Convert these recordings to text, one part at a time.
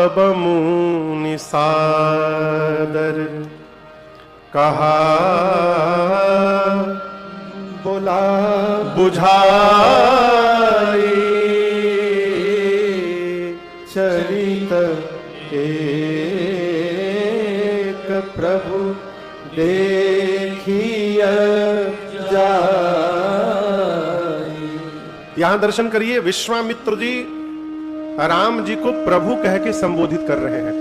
तब मुनि सादर कहा बोला बुझाई चरित एक प्रभु देखिय जाई। यहां दर्शन करिए, विश्वामित्र जी राम जी को प्रभु कह के संबोधित कर रहे हैं।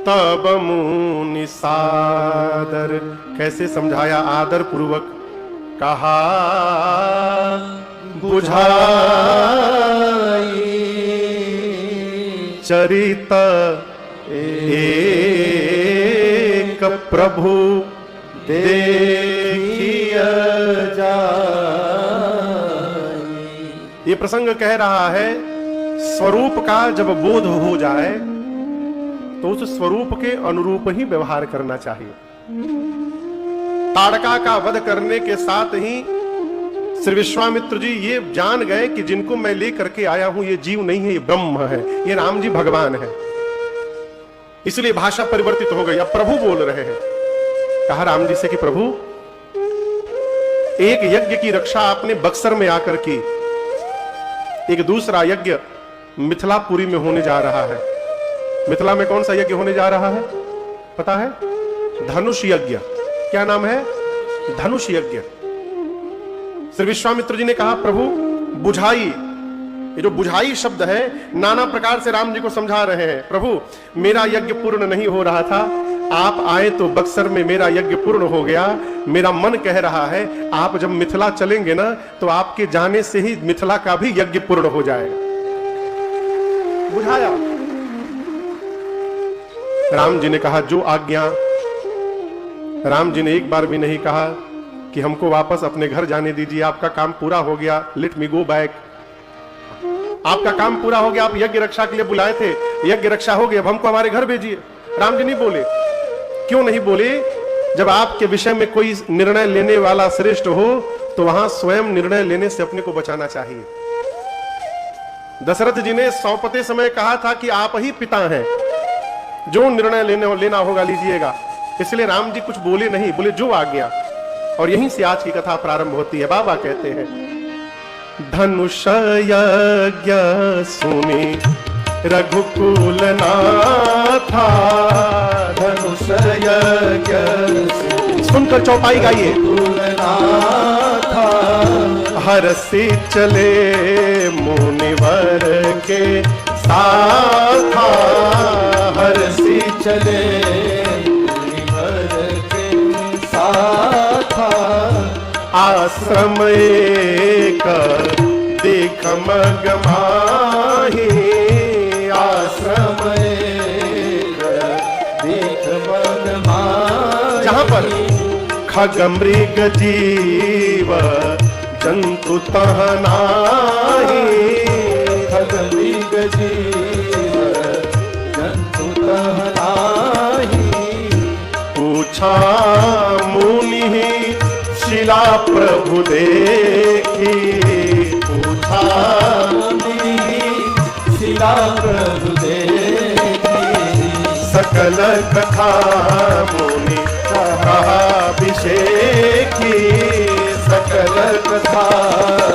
तब मुनि सादर, कैसे समझाया, आदर पूर्वक कहा बुझाई चरित एक प्रभु देखिय जाई। ये प्रसंग कह रहा है, स्वरूप का जब बोध हो जाए तो उस स्वरूप के अनुरूप ही व्यवहार करना चाहिए। ताड़का का वध करने के साथ ही श्री विश्वामित्र जी ये जान गए कि जिनको मैं लेकर के आया हूं ये जीव नहीं है, ये ब्रह्म है, ये राम जी भगवान है। इसलिए भाषा परिवर्तित हो गई, अब प्रभु बोल रहे हैं। कहा राम जी से कि प्रभु, एक यज्ञ की रक्षा आपने बक्सर में आकर की, एक दूसरा यज्ञ मिथिलापुरी में होने जा रहा है। मिथिला में कौन सा यज्ञ होने जा रहा है पता है? धनुष यज्ञ। क्या नाम है? धनुष यज्ञ। श्री विश्वामित्र जी ने कहा प्रभु बुझाई, ये जो बुझाई शब्द है नाना प्रकार से राम जी को समझा रहे हैं। प्रभु मेरा यज्ञ पूर्ण नहीं हो रहा था, आप आए तो बक्सर में मेरा यज्ञ पूर्ण हो गया। मेरा मन कह रहा है आप जब मिथिला चलेंगे ना तो आपके जाने से ही मिथिला का भी यज्ञ पूर्ण हो जाएगा। बुझाया। राम जी ने कहा जो आज्ञा। राम जी ने एक बार भी नहीं कहा कि हमको वापस अपने घर जाने दीजिए, आपका काम पूरा हो गया, लेट मी गो बैक। आपका काम पूरा हो गया, आप यज्ञ रक्षा के लिए बुलाए थे, यज्ञ रक्षा हो गई, अब हमको हमारे घर भेजिए। राम जी नहीं बोले। क्यों नहीं बोले? जब आपके विषय में कोई निर्णय लेने वाला श्रेष्ठ हो तो वहां स्वयं निर्णय लेने से अपने को बचाना चाहिए। दशरथ जी ने सौंपते समय कहा था कि आप ही पिता हैं, जो निर्णय लेना होगा लीजिएगा। इसलिए राम जी कुछ बोले नहीं, बोले जो आ गया। और यहीं से आज की कथा प्रारंभ होती है। बाबा कहते हैं धनुष यज्ञ सुनी रघुकुल नाथा, धनुष यज्ञ सुनकर चौपाई गाइए। नाथा हरसी चले मुनिवर के साथा, हरसी चले मुनिवर के साथा, आश्रम एक देख मग माही, आश्रम एक देख मग माही। जहां पर खग मृग जीव जंतु तह नाही, खग मृग जीव जंतु तह नाही। पूछा मुनि शिला प्रभु देखी, पूछा मुनि शिला प्रभु देखी। सकल कथा मुनि कहा अभिषेकी, सकल कथा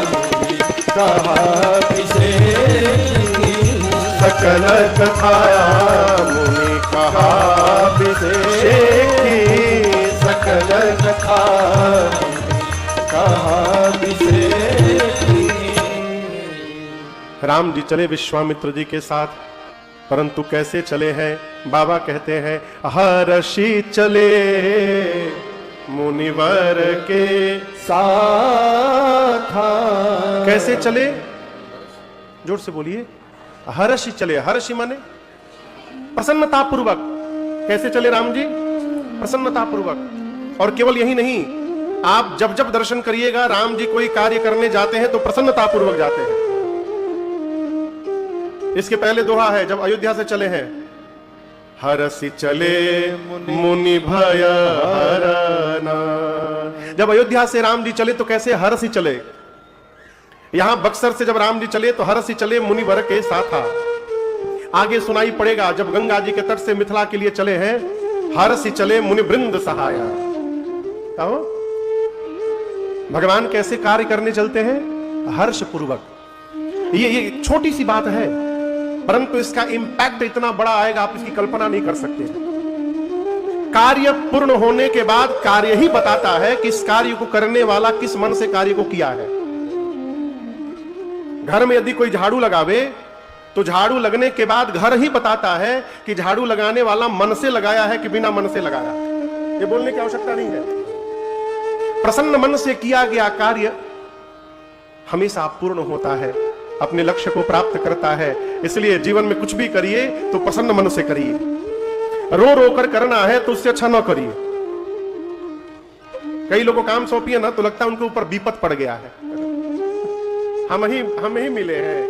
मुनि कहा अभिषेकी। सकल कथा मुनि कहा अभिषेकी, सकल कथा कहा अभिषेकी। राम जी चले विश्वामित्र जी के साथ, परंतु कैसे चले हैं? बाबा कहते हैं हर्षि चले मुनिवर के साथ। कैसे चले? जोर से बोलिए। हर्षि चले। हर्षि माने प्रसन्नता पूर्वक। कैसे चले राम जी? प्रसन्नता पूर्वक। और केवल यही नहीं, आप जब जब दर्शन करिएगा राम जी कोई कार्य करने जाते हैं तो प्रसन्नता पूर्वक जाते हैं। इसके पहले दोहा है जब अयोध्या से चले हैं, हरसि चले मुनि भय हरना। जब अयोध्या से राम जी चले तो कैसे हरसि चले? यहां बक्सर से जब राम जी चले तो हरसि चले मुनि वर के साथ था। आगे सुनाई पड़ेगा जब गंगा जी के तट से मिथिला के लिए चले हैं, हर्षि चले मुनि वृंद सहाया। कहो भगवान कैसे कार्य करने चलते हैं? हर्ष पूर्वक। ये छोटी सी बात है, परंतु इसका इंपैक्ट इतना बड़ा आएगा, आप इसकी कल्पना नहीं कर सकते। कार्य पूर्ण होने के बाद कार्य ही बताता है कि इस कार्य को करने वाला किस मन से कार्य को किया है। घर में यदि कोई झाड़ू लगावे तो झाड़ू लगने के बाद घर ही बताता है कि झाड़ू लगाने वाला मन से लगाया है कि बिना मन से लगाया। ये बोलने की आवश्यकता नहीं है। प्रसन्न मन से किया गया कार्य हमेशा पूर्ण होता है, अपने लक्ष्य को प्राप्त करता है। इसलिए जीवन में कुछ भी करिए तो प्रसन्न मन से करिए। रो रो कर करना है तो उससे अच्छा ना करिए। कई लोगों को काम सौंपिए ना तो लगता है उनके ऊपर विपत पड़ गया है। हम ही मिले हैं।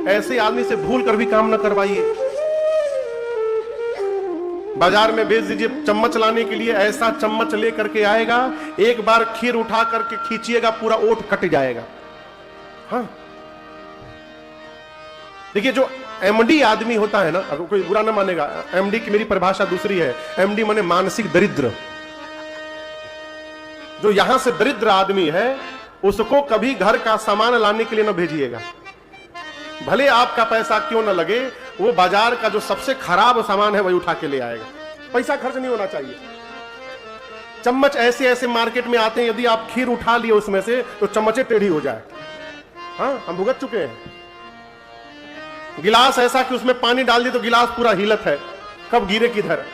ऐसे आदमी से भूल कर भी काम ना करवाइए। बाजार में बेच दीजिए, चम्मच लाने के लिए ऐसा चम्मच लेकर के आएगा, एक बार खीर उठा करके खींचिएगा पूरा ओठ कट जाएगा। हाँ देखिए, जो एमडी आदमी होता है ना, अगर कोई बुरा ना मानेगा, एमडी की मेरी परिभाषा दूसरी है। एमडी माने मानसिक दरिद्र। जो यहां से दरिद्र आदमी है उसको कभी घर का सामान लाने के लिए ना भेजिएगा। भले आपका पैसा क्यों ना लगे, वो बाजार का जो सबसे खराब सामान है वही उठा के ले आएगा। पैसा खर्च नहीं होना चाहिए। चम्मच ऐसे ऐसे मार्केट में आते हैं, यदि आप खीर उठा लिए उसमें से तो चम्मचे टेढ़ी हो जाए। हाँ, हम भुगत चुके हैं। गिलास ऐसा कि उसमें पानी डाल दी तो गिलास पूरा हिलत है, कब गिरे किधर।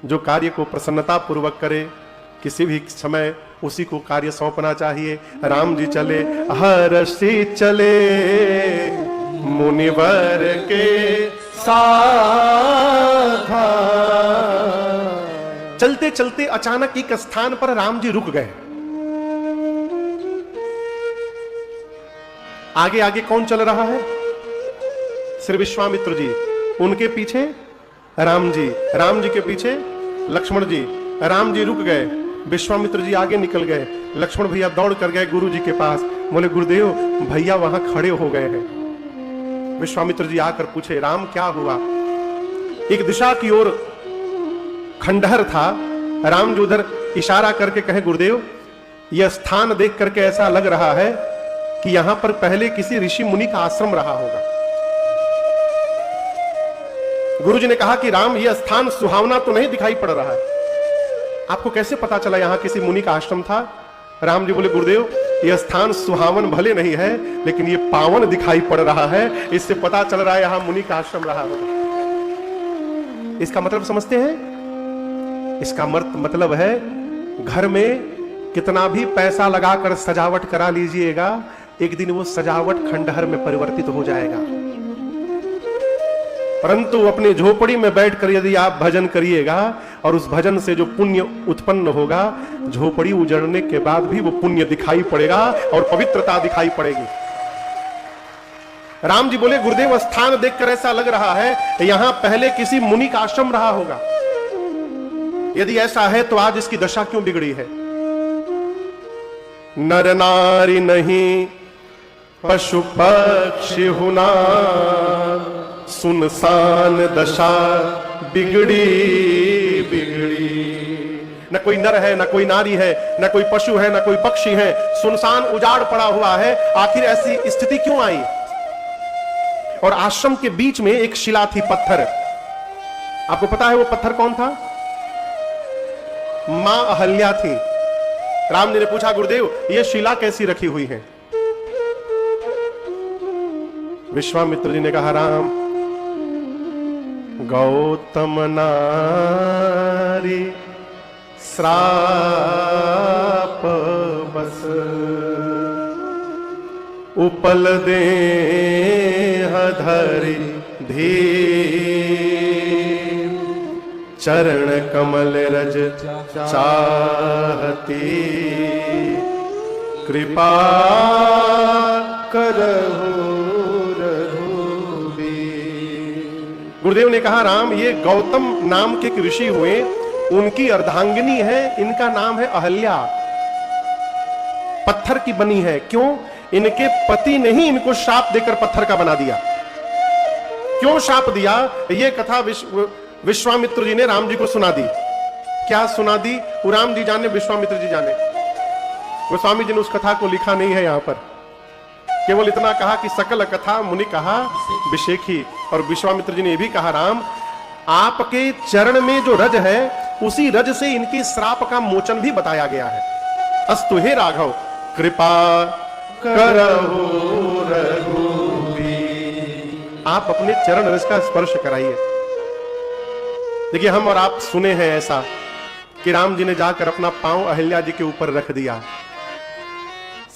जो कार्य को प्रसन्नता पूर्वक करे, किसी भी समय उसी को कार्य सौंपना चाहिए। राम जी चले हर्षि चले मुनिवर के साथ। चलते चलते अचानक एक स्थान पर राम जी रुक गए। आगे आगे कौन चल रहा है? श्री विश्वामित्र जी, उनके पीछे राम जी, राम जी के पीछे लक्ष्मण जी। राम जी रुक गए, विश्वामित्र जी आगे निकल गए। लक्ष्मण भैया दौड़ कर गए गुरु जी के पास, बोले गुरुदेव भैया वहां खड़े हो गए हैं। विश्वामित्र जी आकर पूछे, राम क्या हुआ? एक दिशा की ओर खंडहर था। राम जी उधर इशारा करके कहे, गुरुदेव यह स्थान देख करके ऐसा लग रहा है कि यहां पर पहले किसी ऋषि मुनि का आश्रम रहा होगा। गुरुजी ने कहा कि राम यह स्थान सुहावना तो नहीं दिखाई पड़ रहा है, आपको कैसे पता चला यहां किसी मुनि का आश्रम था? राम जी बोले, गुरुदेव यह स्थान सुहावन भले नहीं है लेकिन यह पावन दिखाई पड़ रहा है, इससे पता चल रहा है यहां मुनि का आश्रम रहा होगा। इसका मतलब समझते हैं? इसका मतलब है घर में कितना भी पैसा लगाकर सजावट करा लीजिएगा, एक दिन वो सजावट खंडहर में परिवर्तित हो जाएगा। परंतु अपने झोपड़ी में बैठकर यदि आप भजन करिएगा और उस भजन से जो पुण्य उत्पन्न होगा, झोपड़ी उजड़ने के बाद भी वो पुण्य दिखाई पड़ेगा और पवित्रता दिखाई पड़ेगी। राम जी बोले, गुरुदेव स्थान देखकर ऐसा लग रहा है यहां पहले किसी मुनि का आश्रम रहा होगा। यदि ऐसा है तो आज इसकी दशा क्यों बिगड़ी है? नर नारी नहीं पशु पक्षी हुना, सुनसान दशा बिगड़ी बिगड़ी। न कोई नर है, न कोई नारी है, न कोई पशु है, न कोई पक्षी है, सुनसान उजाड़ पड़ा हुआ है। आखिर ऐसी स्थिति क्यों आई? और आश्रम के बीच में एक शिला थी, पत्थर। आपको पता है वो पत्थर कौन था? मां अहल्या थी। राम जी ने पूछा, गुरुदेव ये शिला कैसी रखी हुई है? विश्वामित्र जी ने कहा, राम गौतम नारी श्राप बस, उपल देह धरि धीर, चरण कमल रज चाहती, कृपा करहु रघुबीर। गुरुदेव ने कहा, राम ये गौतम नाम के एक ऋषि हुए, उनकी अर्धांगिनी है, इनका नाम है अहल्या। पत्थर की बनी है। क्यों? इनके पति ने ही इनको शाप देकर पत्थर का बना दिया। क्यों शाप दिया? यह कथा विश्वामित्र जी ने राम जी को सुना दी। क्या सुना दी? वो राम जी जाने, विश्वामित्र जी जाने। गोस्वामी जी ने उस कथा को लिखा नहीं है यहां पर, केवल इतना कहा कि सकल कथा मुनि कहा विशेखी। और विश्वामित्र जी ने यह भी कहा, राम आपके चरण में जो रज है उसी रज से इनके श्राप का मोचन भी बताया गया है। अस्तु हे राघव कृपा करहु रघुवीर, आप अपने चरण रज का स्पर्श कराइए। देखिए हम और आप सुने हैं ऐसा कि राम जी ने जाकर अपना पांव अहिल्या जी के ऊपर रख दिया,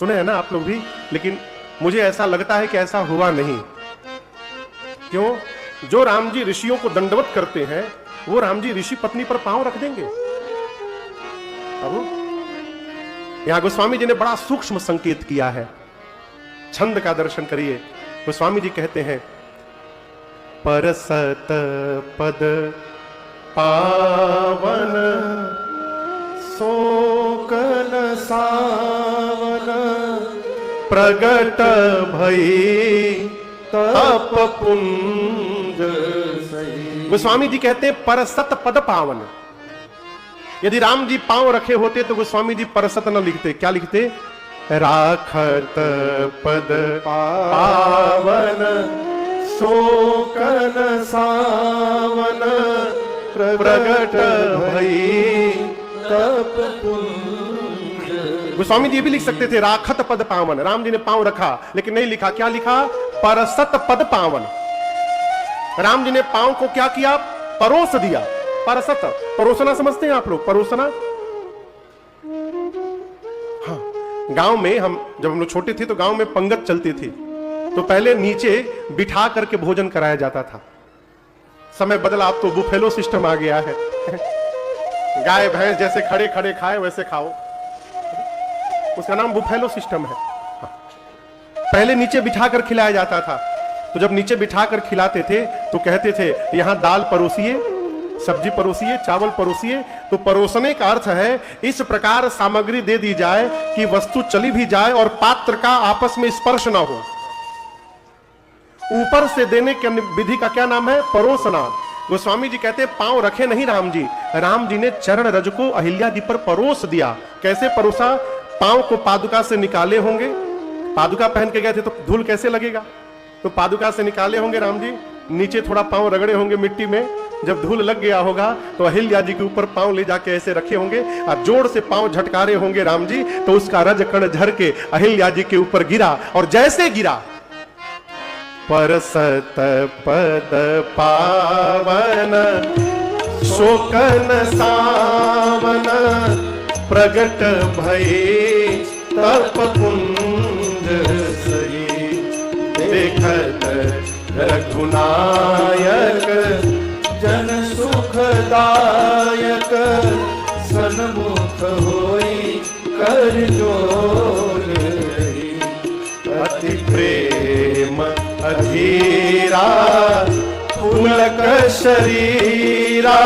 सुने हैं ना आप लोग भी। लेकिन मुझे ऐसा लगता है कि ऐसा हुआ नहीं। क्यों? जो राम जी ऋषियों को दंडवत करते हैं वो राम जी ऋषि पत्नी पर पांव रख देंगे? अब यहां गोस्वामी जी ने बड़ा सूक्ष्म संकेत किया है। छंद का दर्शन करिए। गोस्वामी जी कहते हैं, परसत पद पावन सोकन सावन प्रगट भई तप पुंज सही। गोस्वामी जी कहते हैं परसत पद पावन। यदि राम जी पांव रखे होते तो गोस्वामी जी परसत न लिखते, क्या लिखते? राखत पद पावन शोकन सावन प्रगट भई तप पुंज। गोस्वामी जी भी लिख सकते थे राखत पद पावन। राम जी ने पांव रखा लेकिन नहीं लिखा, क्या लिखा? परसत पद पावन। राम जी ने पांव को क्या किया? परोस दिया। परसत, परोसना समझते हैं आप लोग? परोसना, हाँ। गांव में जब हम लोग छोटे थे तो गांव में पंगत चलती थी, तो पहले नीचे बिठा करके भोजन कराया जाता था। समय बदला, अब तो बुफेलो सिस्टम आ गया है। गाय भैंस जैसे खड़े खड़े खाए वैसे खाओ, उसका नाम बुफेलो सिस्टम है। पहले नीचे बिठाकर खिलाया जाता था। तो जब नीचे बिठाकर खिलाते थे तो कहते थे यहां दाल परोसिए, सब्जी परोसिए, चावल परोसिए। तो परोसने का अर्थ है इस प्रकार सामग्री दे दी जाए कि वस्तु चली भी जाए और पात्र का आपस में स्पर्श ना हो। ऊपर से देने के विधि का क्या नाम है? परोसना। गोस्वामी जी कहते हैं पांव रखे नहीं राम जी, राम जी ने चरण रज को अहिल्या जी पर परोस दिया। कैसे परोसा? पांव को पादुका से निकाले होंगे, पादुका पहन के गए थे तो धूल कैसे लगेगा? तो पादुका से निकाले होंगे राम जी, नीचे थोड़ा पांव रगड़े होंगे मिट्टी में, जब धूल लग गया होगा तो अहिल्या जी के ऊपर पांव ले जाके ऐसे रखे होंगे और जोर से पांव झटकारे होंगे राम जी, तो उसका रज कण झर के अहिल्या जी के ऊपर गिरा। और जैसे गिरा, परसत पद पावन शोकन सावन प्रगट भई तप पुंज सही। देखत रघुनायक जन सुखदायक सन्मुख होई कर जोर रही। अति प्रेम अधीरा पुलक शरीरा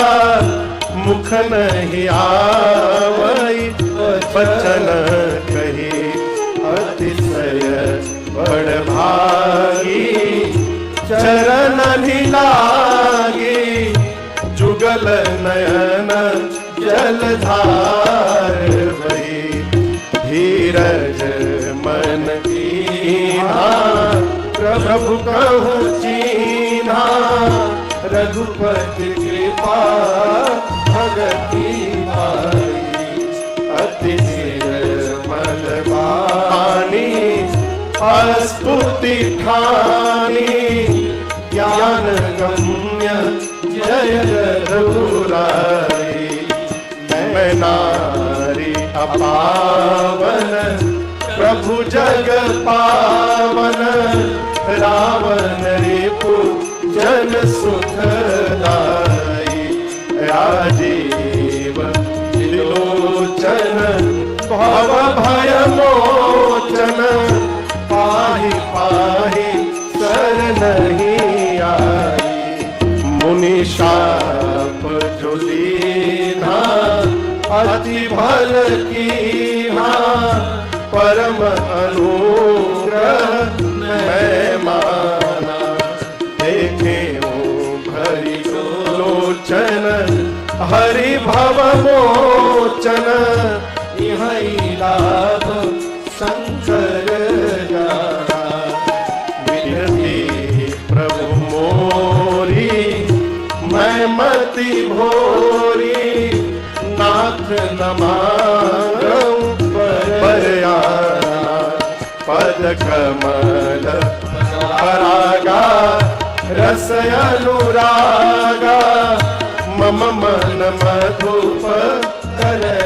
मुख नहीं आवई बचन कही। अतिशय बड़ भागी चरण लागी जुगल नयन जलधार भई। धीरज मन कीन्हा प्रभु कहु चीन्हा रघुपति कृपा भगति भाई। अति निर्मल वाणी स्तुति ठानी ज्ञान गम्य जय रघुराई। मैं नारी अपावन प्रभु जग पावन रावण रिपु जन सुखदाई। राजीव लोचन भव भय मोचन पाहि पाहि शरणहि आई। मुनि शाप जो दीन्हा अति भल कीन्हा परम अनुग्रह मैं माना। देखे हूँ भरी लोचन हरि भव मोचन, यही लाभ शंकर जाना। विनती प्रभु मोरी मैं मति भोरी, नाथ न मांगूं परयाना। पद कमल परागा रस अनुरागा, मम मन मधुप करे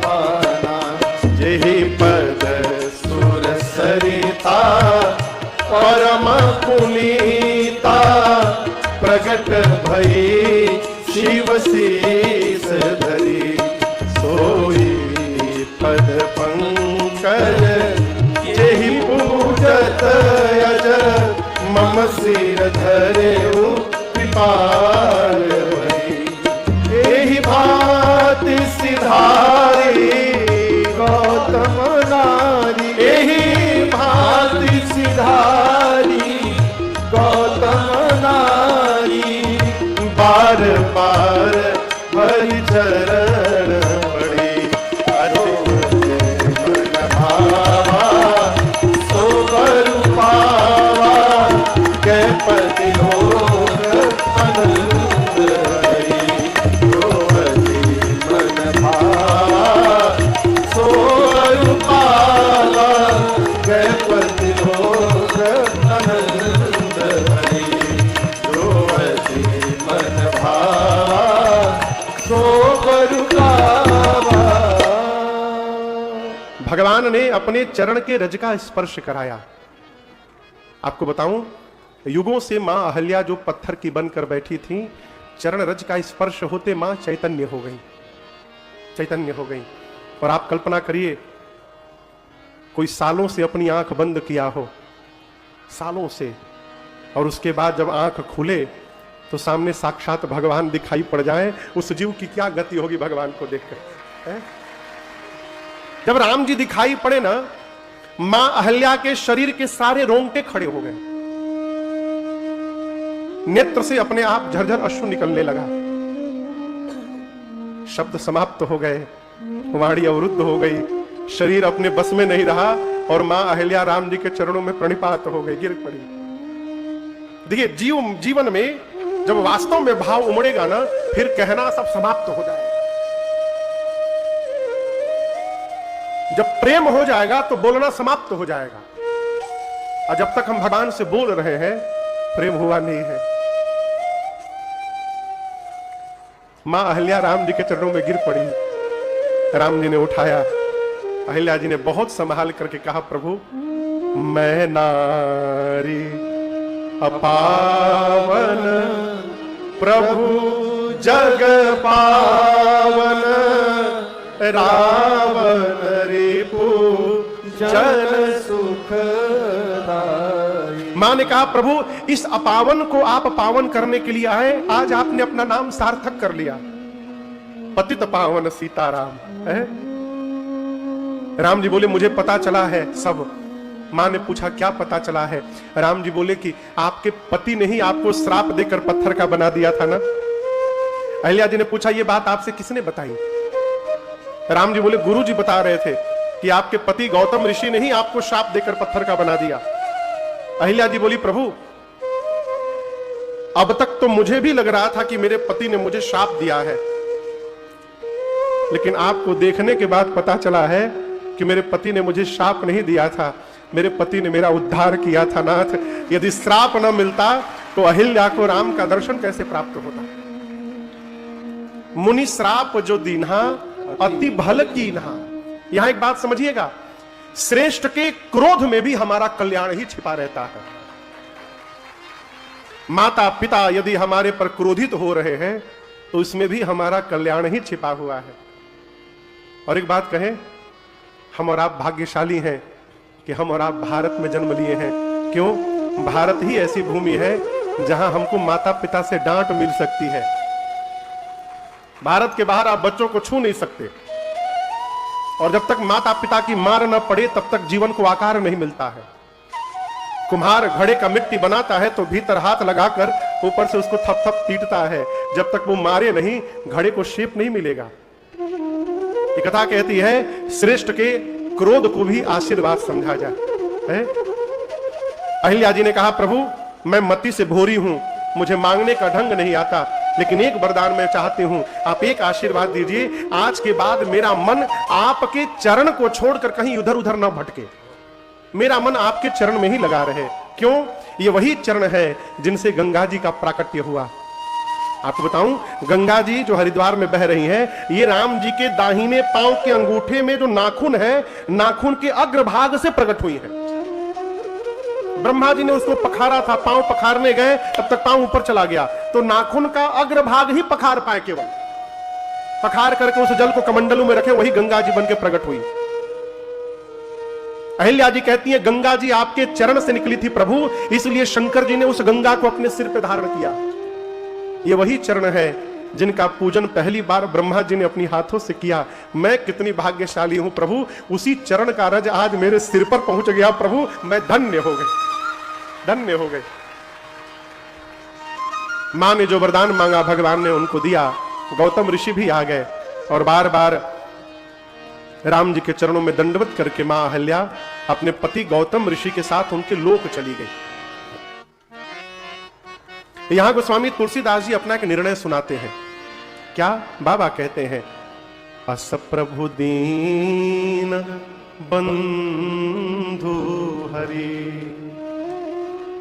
पाना। यही पद सुर सरिता परम पुनीता, प्रगट भई शिव शीस धरी। सोई पद पंकज यही पूजत अज, मम सिर धरेउ कृपाल भई। एहि भांति सिधारी गौतम नारी, एहि भांति सिधारी गौतम नारी। बार बार हरि चरण पड़ी, मन भावा सो बर पावा। कै पति लोग अनंत हरि, रोवति मन भावा सो बर पावा। कै पति लोग अनंत हरि, रोवति मन भावा सो बर पावा। भगवान ने अपने चरण के रज का स्पर्श कराया। आपको बताऊं, युगों से मां अहल्या जो पत्थर की बनकर बैठी थी, चरण रज का स्पर्श होते मां चैतन्य हो गई, चैतन्य हो गई। और आप कल्पना करिए, कोई सालों से अपनी आंख बंद किया हो, सालों से, और उसके बाद जब आंख खुले तो सामने साक्षात भगवान दिखाई पड़ जाए, उस जीव की क्या गति होगी भगवान को देखकर, है? जब राम जी दिखाई पड़े ना, मां अहल्या के शरीर के सारे रोंगटे खड़े हो गए, नेत्र से अपने आप झरझर अश्रु निकलने लगा, शब्द समाप्त हो गए, वाणी अवरुद्ध हो गई, शरीर अपने बस में नहीं रहा और मां अहल्या राम जी के चरणों में प्रणिपात हो गई, गिर पड़ी। देखिए, जीवन में जब वास्तव में भाव उमड़ेगा ना, फिर कहना सब समाप्त हो जाएगा। जब प्रेम हो जाएगा तो बोलना समाप्त हो जाएगा, और जब तक हम भगवान से बोल रहे हैं प्रेम हुआ नहीं है। मां अहल्या राम जी के चरणों में गिर पड़ी, राम जी ने उठाया, अहल्या जी ने बहुत संभाल करके कहा, प्रभु मैं नारी अपावन, प्रभु जग पावन, रावण रिपु जन सुखदाई। मां ने कहा, प्रभु इस अपावन को आप पावन करने के लिए आए, आज आपने अपना नाम सार्थक कर लिया, पतित पावन सीताराम है। राम जी बोले, मुझे पता चला है सब। मां ने पूछा, क्या पता चला है? राम जी बोले कि आपके पति ने ही आपको श्राप देकर पत्थर का बना दिया था ना। अहल्या जी ने पूछा, ये बात आपसे किसने बताई? राम जी बोले, गुरु जी बता रहे थे कि आपके पति गौतम ऋषि ने ही आपको श्राप देकर पत्थर का बना दिया। अहल्या जी बोली, प्रभु अब तक तो मुझे भी लग रहा था कि मेरे पति ने मुझे श्राप दिया है, लेकिन आपको देखने के बाद पता चला है कि मेरे पति ने मुझे श्राप नहीं दिया था, मेरे पति ने मेरा उद्धार किया था। नाथ, यदि श्राप न मिलता तो अहिल्या को राम का दर्शन कैसे प्राप्त होता? मुनि श्राप जो दीन्हा अति भल कीन्हा। यहां एक बात समझिएगा, श्रेष्ठ के क्रोध में भी हमारा कल्याण ही छिपा रहता है। माता पिता यदि हमारे पर क्रोधित हो रहे हैं तो इसमें भी हमारा कल्याण ही छिपा हुआ है। और एक बात कहें, हम और आप भाग्यशाली हैं कि हम और आप भारत में जन्म लिए हैं। क्यों? भारत ही ऐसी भूमि है जहां हमको माता पिता से डांट मिल सकती है। भारत के बाहर आप बच्चों को छू नहीं सकते, और जब तक माता पिता की मार न पड़े तब तक जीवन को आकार नहीं मिलता है। कुम्हार घड़े का मिट्टी बनाता है तो भीतर हाथ लगाकर ऊपर से उसको थप थप पीटता है, जब तक वो मारे नहीं घड़े को शेप नहीं मिलेगा। ये कथा कहती है श्रेष्ठ के क्रोध को भी आशीर्वाद समझा जाए है? अहिल्या जी ने कहा प्रभु मैं मति से भोरी हूं, मुझे मांगने का ढंग नहीं आता, लेकिन एक वरदान मैं चाहती हूं, आप एक आशीर्वाद दीजिए, आज के बाद मेरा मन आपके चरण को छोड़कर कहीं इधर उधर न भटके, मेरा मन आपके चरण में ही लगा रहे। क्यों? ये वही चरण है जिनसे गंगा जी का प्राकट्य हुआ। आपको बताऊं, गंगा जी जो हरिद्वार में बह रही हैं, ये राम जी के दाहिने पांव के अंगूठे में जो नाखून है, नाखून के अग्रभाग से प्रकट हुई है। ब्रह्मा जी ने उसको पखारा था, पांव पखारने गए तब तक पांव ऊपर चला गया, तो नाखून का अग्रभाग ही पखार पाए, केवल पखार करके उस जल को कमंडलू में रखे, वही गंगा जी बन के प्रकट हुई। अहिल्या जी कहती है गंगा जी आपके चरण से निकली थी प्रभु, इसलिए शंकर जी ने उस गंगा को अपने सिर पे धारण किया। ये वही चरण है जिनका पूजन पहली बार ब्रह्मा जी ने अपनी हाथों से किया। मैं कितनी भाग्यशाली हूं प्रभु, उसी चरण का रज आज मेरे सिर पर पहुंच गया प्रभु, मैं धन्य हो गई, धन्य हो गई। मां ने जो वरदान मांगा भगवान ने उनको दिया। गौतम ऋषि भी आ गए और बार बार राम जी के चरणों में दंडवत करके मां अहिल्या अपने पति गौतम ऋषि के साथ उनके लोक चली गई। यहां गोस्वामी तुलसीदास जी अपना एक निर्णय सुनाते हैं। क्या? बाबा कहते हैं अस प्रभु दीन बंधु हरि,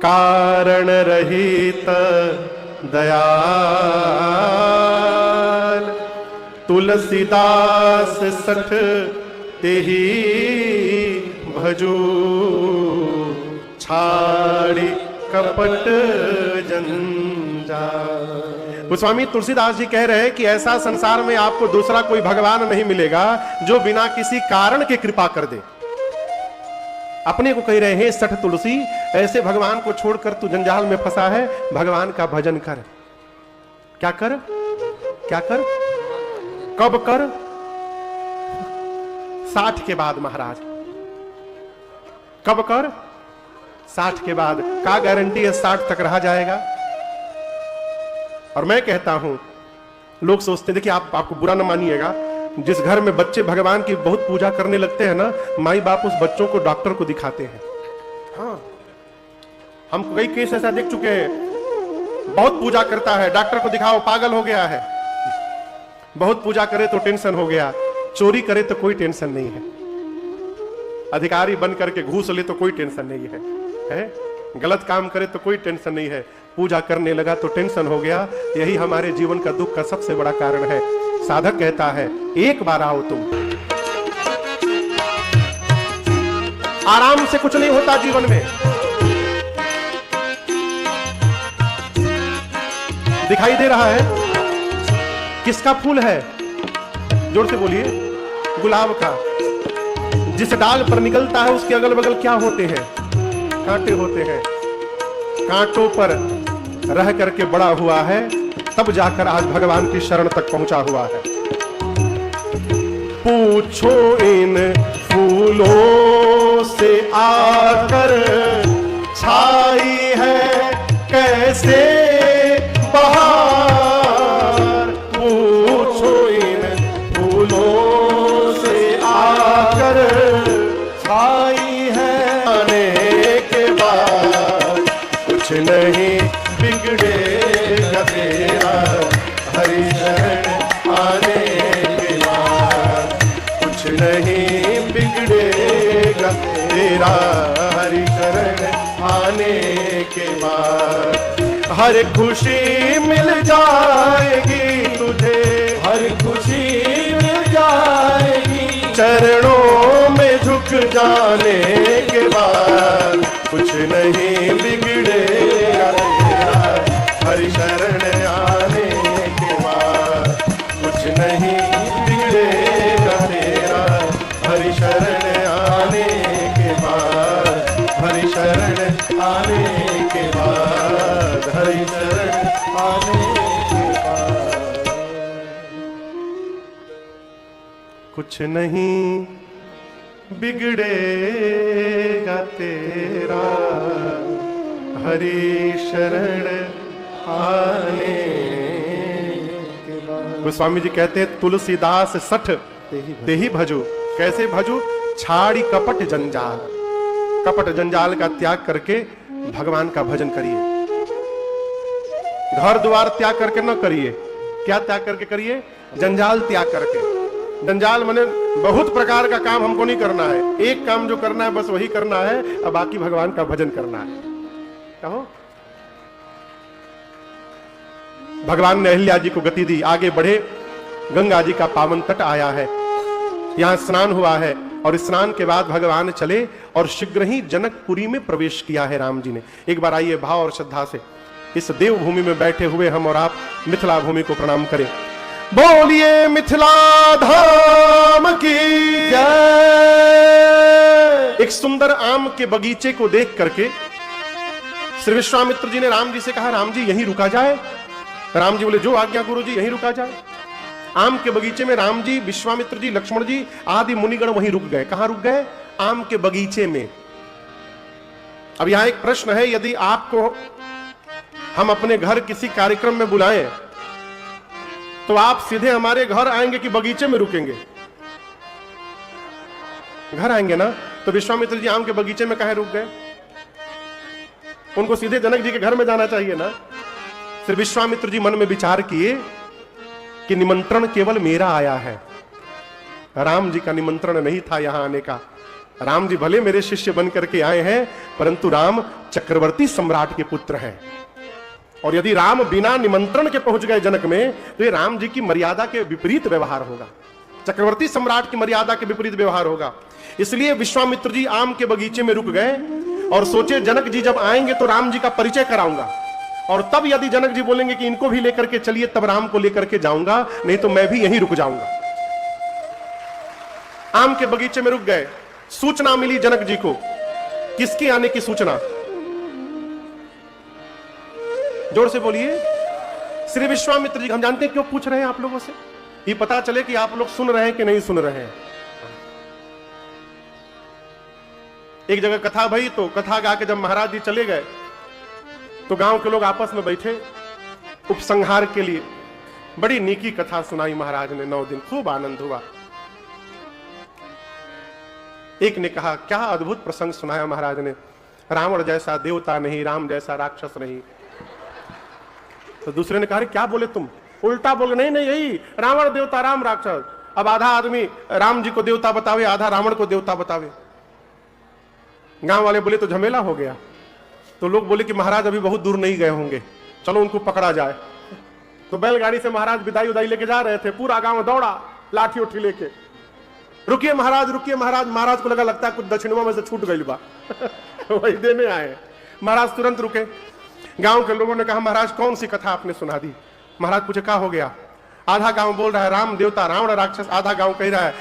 कारण रहित दयाल, तुलसीदास सठ तेहि भजू, छाड़ी कपट जंजाल। गोस्वामी तुलसीदास जी कह रहे हैं कि ऐसा संसार में आपको दूसरा कोई भगवान नहीं मिलेगा जो बिना किसी कारण के कृपा कर दे। अपने को कह रहे हैं सठ तुलसी, ऐसे भगवान को छोड़कर तू जंजाल में फंसा है, भगवान का भजन कर। क्या कर? क्या कर? कब कर? 60 के बाद महाराज। कब कर? 60 के बाद। क्या गारंटी है 60 तक रहा जाएगा? और मैं कहता हूं, लोग सोचते हैं, देखिए आपको बुरा ना मानिएगा, जिस घर में बच्चे भगवान की बहुत पूजा करने लगते हैं ना, माई बाप उस बच्चों को डॉक्टर को दिखाते हैं। हाँ, हम कई केस ऐसा देख चुके हैं, बहुत पूजा करता है, डॉक्टर को दिखाओ पागल हो गया है। बहुत पूजा करे तो टेंशन हो गया, चोरी करे तो कोई टेंशन नहीं है, अधिकारी बन करके घूस ले तो कोई टेंशन नहीं है, गलत काम करे तो कोई टेंशन नहीं है, पूजा करने लगा तो टेंशन हो गया। यही हमारे जीवन का दुख का सबसे बड़ा कारण है। साधक कहता है एक बार आओ तुम, आराम से कुछ नहीं होता जीवन में। दिखाई दे रहा है किसका फूल है? जोर से बोलिए। गुलाब का। जिस डाल पर निकलता है उसके अगल बगल क्या होते हैं? कांटे होते हैं। कांटों पर रह करके बड़ा हुआ है, तब जाकर आज भगवान की शरण तक पहुंचा हुआ है। पूछो इन फूलों से आकर छाई है कैसे बहार, पूछो इन फूलों से आकर छाई है, आने के बाद कुछ नहीं बिगड़ेगा तेरा, हरि शरण आने के बाद कुछ नहीं बिगड़ेगा तेरा, हरि शरण आने के बाद हर खुशी मिल जाएगी तुझे, हर खुशी मिल जाएगी चरणों में झुक जाने के बाद कुछ नहीं बिगड़ेगा तेरा, हरि शरण आने के बाद कुछ नहीं बिगड़ेगा तेरा, हरि शरण आने के बाद, हरि शरण आने के बाद, हरि शरण आने के बाद। कुछ नहीं बिगड़ेगा तेरा, हरि शरण आने के बाद। गोस्वामी जी कहते हैं तुलसीदास सठ तेहि भजो। कैसे भजो? छाड़ी कपट जंजाल, कपट जंजाल का त्याग करके भगवान का भजन करिए। घर द्वार त्याग करके न करिए। क्या त्याग करके करिए? जंजाल त्याग करके। जंजाल माने बहुत प्रकार का काम हमको नहीं करना है, एक काम जो करना है बस वही करना है, और बाकी भगवान का भजन करना है। कहो भगवान ने अहिल्या जी को गति दी, आगे बढ़े। गंगा जी का पावन तट आया है, यहां स्नान हुआ है, और स्नान के बाद भगवान चले और शीघ्र ही जनकपुरी में प्रवेश किया है राम जी ने। एक बार आइए भाव और श्रद्धा से इस देवभूमि में बैठे हुए हम और आप मिथिला भूमि को प्रणाम करें। बोलिए मिथिला धाम की जय। एक सुंदर आम के बगीचे को देख करके श्री विश्वामित्र जी ने राम जी से कहा, राम जी यहीं रुका जाए। राम जी बोले, जो आज्ञा गुरु जी, यहीं रुका जाए। आम के बगीचे में राम जी, विश्वामित्र जी, लक्ष्मण जी आदि मुनिगण वहीं रुक गए। कहां रुक गए? आम के बगीचे में। अब यहां एक प्रश्न है, यदि आपको हम अपने घर किसी कार्यक्रम में बुलाएं तो आप सीधे हमारे घर आएंगे कि बगीचे में रुकेंगे? घर आएंगे ना। तो विश्वामित्र जी आम के बगीचे में काहे रुक गए? उनको सीधे जनक जी के घर में जाना चाहिए ना। फिर विश्वामित्र जी मन में विचार किए कि निमंत्रण केवल मेरा आया है, राम जी का निमंत्रण नहीं था यहां आने का। राम जी भले मेरे शिष्य बन करके आए हैं, परंतु राम चक्रवर्ती सम्राट के पुत्र हैं, और यदि राम बिना निमंत्रण के पहुंच गए जनक में तो ये राम जी की मर्यादा के विपरीत व्यवहार होगा, चक्रवर्ती सम्राट की मर्यादा के विपरीत व्यवहार होगा। इसलिए विश्वामित्र जी आम के बगीचे में रुक गए और सोचे जनक जी जब आएंगे तो राम जी का परिचय कराऊंगा, और तब यदि जनक जी बोलेंगे कि इनको भी लेकर के चलिए तब राम को लेकर के जाऊंगा, नहीं तो मैं भी यहीं रुक जाऊंगा। आम के बगीचे में रुक गए। सूचना मिली जनक जी को। किसके आने की सूचना? जोर से बोलिए। श्री विश्वामित्र जी। हम जानते हैं क्यों पूछ रहे हैं आप लोगों से, ये पता चले कि आप लोग सुन रहे हैं कि नहीं सुन रहे हैं। एक जगह कथा भई, तो कथा गा के जब महाराज जी चले गए तो गांव के लोग आपस में बैठे उपसंहार के लिए। बड़ी नीकी कथा सुनाई महाराज ने, 9 दिन खूब आनंद हुआ। एक ने कहा, क्या अद्भुत प्रसंग सुनाया महाराज ने, रावण जैसा देवता नहीं, राम जैसा राक्षस नहीं। तो दूसरे ने कहा, क्या बोले तुम, उल्टा बोले। नहीं नहीं, यही रावण देवता राम राक्षस। अब आधा आदमी राम जी को देवता बतावे, आधा रावण को देवता बतावे। गांव वाले बोले तो झमेला हो गया। तो लोग बोले कि महाराज अभी बहुत दूर नहीं गए होंगे, चलो उनको पकड़ा जाए। तो बैलगाड़ी से महाराज विदाई उदाई लेके जा रहे थे, पूरा गांव दौड़ा लाठी उठी लेके। रुकिए महाराज, रुकिए महाराज। महाराज को लगता है कुछ दक्षिणवा में से छूट गई बा वही देने आए। महाराज तुरंत रुके। गांव के लोगों ने कहा, महाराज कौन सी कथा आपने सुना दी? महाराज पूछे, क्या हो गया? आधा गांव बोल रहा है राम देवता रावण राक्षस, आधा गांव कह रहा है